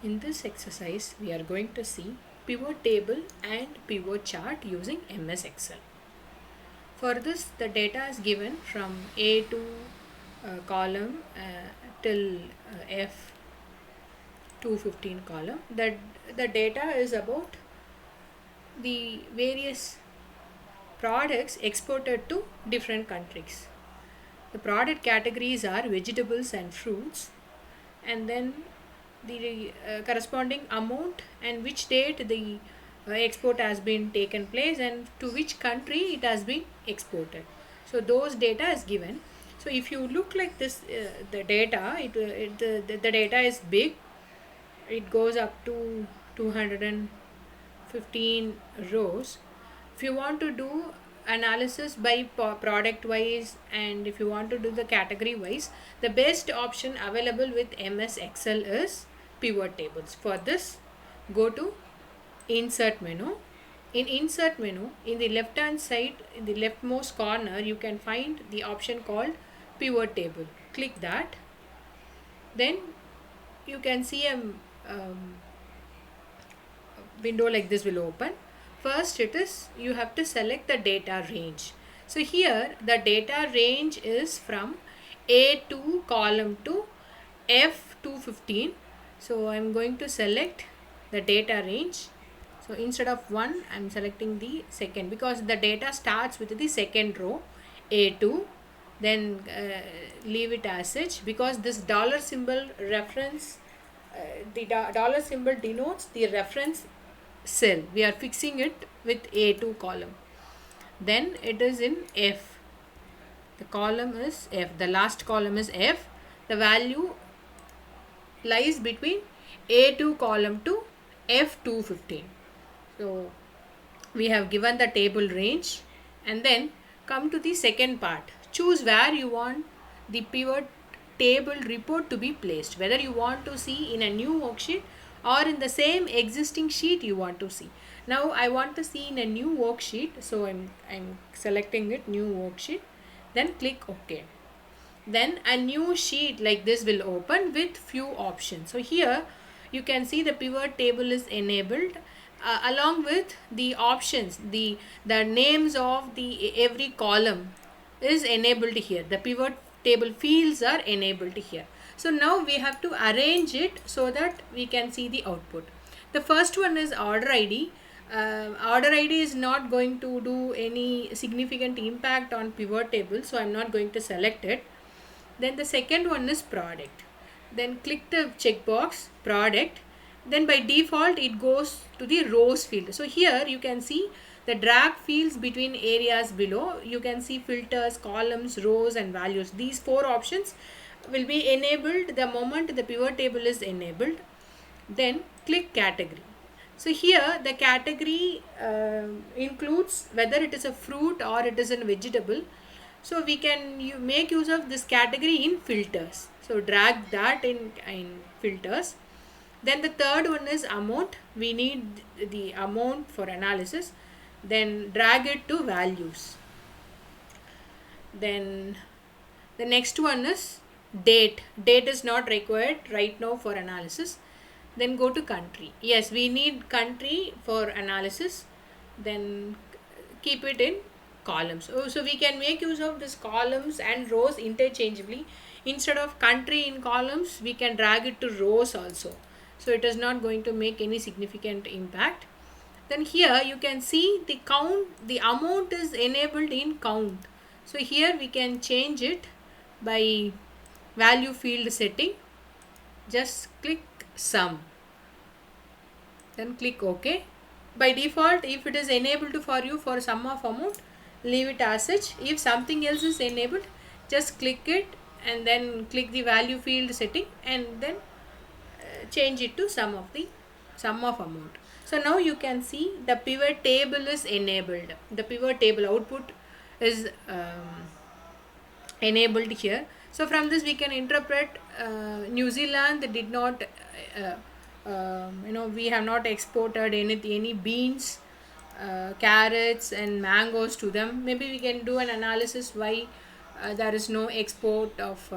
In this exercise, we are going to see pivot table and pivot chart using MS Excel. For this, the data is given from A to column till F215 column. The data is about the various products exported to different countries. The product categories are vegetables and fruits, and then the corresponding amount and which date the export has been taken place and to which country it has been exported. So those data is given. So if you look like this, the data, the data is big. It goes up to 215 rows. If you want to do analysis by product wise, and if you want to do the category wise, the best option available with MS Excel is pivot tables. For this, go to insert menu. In insert menu, in the left hand side, in the leftmost corner, you can find the option called pivot table. Click that. Then you can see a window like this will open. First, you have to select the data range. So here the data range is from A2 column to F215. So I'm going to select the data range. So instead of 1, I'm selecting the second because the data starts with the second row, A2. Then leave it as such because this dollar symbol reference, the dollar symbol denotes the reference cell. We are fixing it with A2 column. Then it is in F. The column is F. The last column is F. The value lies between A2 column to F215. So we have given the table range, and then come to the second part. Choose where you want the pivot table report to be placed, whether you want to see in a new worksheet or in the same existing sheet you want to see. Now I want to see in a new worksheet, so I'm selecting it, new worksheet. Then click OK. Then a new sheet like this will open with few options. So here you can see the pivot table is enabled along with the options. The names of the every column is enabled here. The pivot table fields are enabled here. So now we have to arrange it so that we can see the output. The first one is order ID. Order ID is not going to do any significant impact on pivot table, so I'm not going to select it. Then the second one is product. Then click the checkbox product. Then by default it goes to the rows field. So here you can see the drag fields between areas below. You can see filters, columns, rows and values. These four options will be enabled the moment the pivot table is enabled. Then click category. So here the category includes whether it is a fruit or it is a vegetable. So we can make use of this category in filters. So drag that in filters. Then the third one is amount. We need the amount for analysis. Then drag it to values. Then the next one is date. Date is not required right now for analysis. Then go to country. Yes, we need country for analysis. Then keep it in columns. So we can make use of this columns and rows interchangeably. Instead of country in columns, we can drag it to rows also. So it is not going to make any significant impact. Then here you can see the count, the amount is enabled in count. So here we can change it by value field setting. Just click sum. Then click OK. By default, if it is enabled for you for sum of amount, leave it as such. If something else is enabled, just click it and then click the value field setting and then change it to sum of amount. So now you can see the pivot table is enabled. The pivot table output is enabled here. So from this we can interpret New Zealand did not we have not exported any beans, carrots and mangoes to them. Maybe we can do an analysis why there is no export of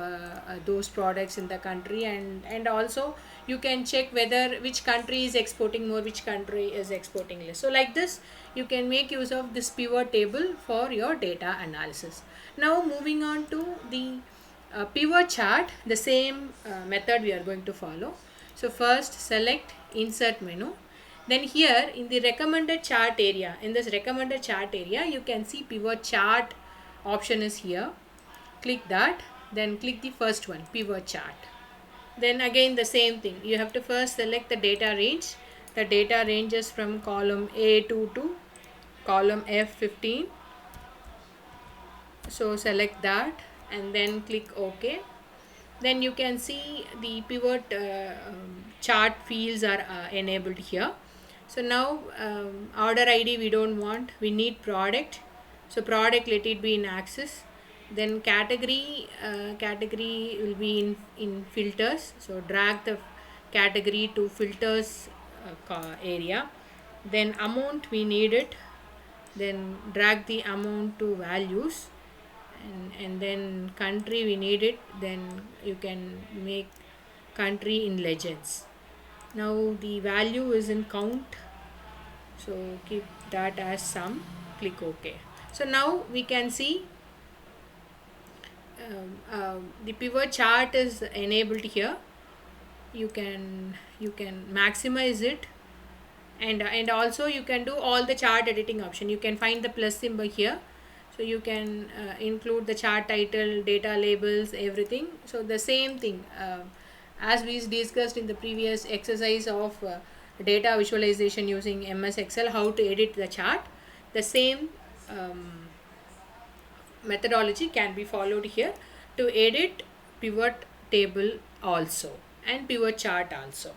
those products in the country, and also you can check whether which country is exporting more, which country is exporting less. So like this you can make use of this pivot table for your data analysis. Now moving on to the pivot chart, the same method we are going to follow. So first select insert menu, then here in the recommended chart area, in this recommended chart area you can see pivot chart option is here. Click that, then click the first one, pivot chart. Then again the same thing, you have to first select the data range. The data ranges from column A2 to column F15. So select that and then click OK. Then you can see the pivot chart fields are enabled here. So now order ID we don't want, we need product. So product, let it be in axis. Then category, category will be in filters. So drag the category to filters area. Then amount we need it. Then drag the amount to values. And then country we need it, then you can make country in legends. Now the value is in count, so keep that as sum, click OK. So now we can see the pivot chart is enabled here. You can maximize it, and also you can do all the chart editing option. You can find the plus symbol here. So you can include the chart title, data labels, everything. So the same thing as we discussed in the previous exercise of data visualization using MS Excel, how to edit the chart. The same methodology can be followed here to edit pivot table also and pivot chart also.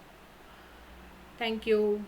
Thank you.